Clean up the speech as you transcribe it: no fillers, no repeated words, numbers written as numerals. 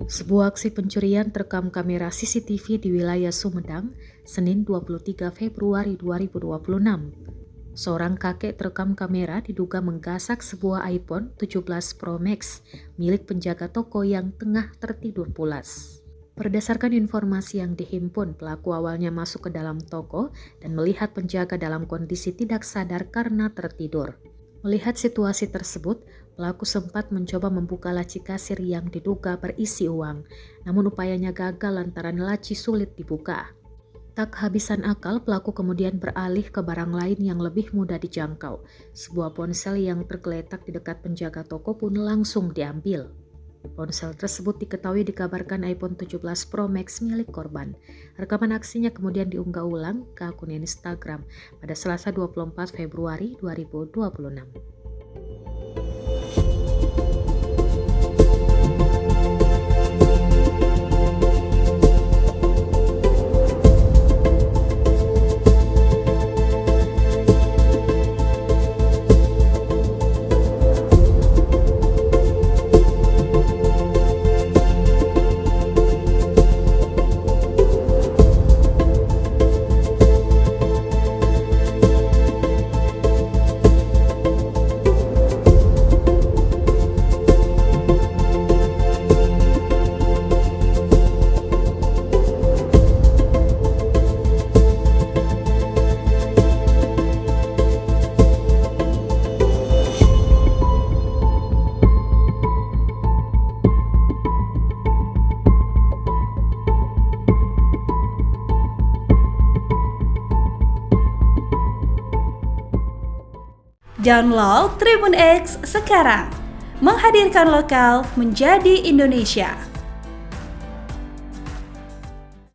Sebuah aksi pencurian terekam kamera CCTV di wilayah Sumedang, Senin 23 Februari 2026. Seorang kakek terekam kamera diduga menggasak sebuah iPhone 17 Pro Max milik penjaga toko yang tengah tertidur pulas. Berdasarkan informasi yang dihimpun, pelaku awalnya masuk ke dalam toko dan melihat penjaga dalam kondisi tidak sadar karena tertidur. Melihat situasi tersebut, pelaku sempat mencoba membuka laci kasir yang diduga berisi uang, namun upayanya gagal lantaran laci sulit dibuka. Tak kehabisan akal, pelaku kemudian beralih ke barang lain yang lebih mudah dijangkau. Sebuah ponsel yang tergeletak di dekat penjaga toko pun langsung diambil. Ponsel tersebut diketahui dikabarkan iPhone 17 Pro Max milik korban. Rekaman aksinya kemudian diunggah ulang ke akun Instagram pada Selasa 24 Februari 2026. Download Tribun X sekarang, menghadirkan lokal menjadi Indonesia.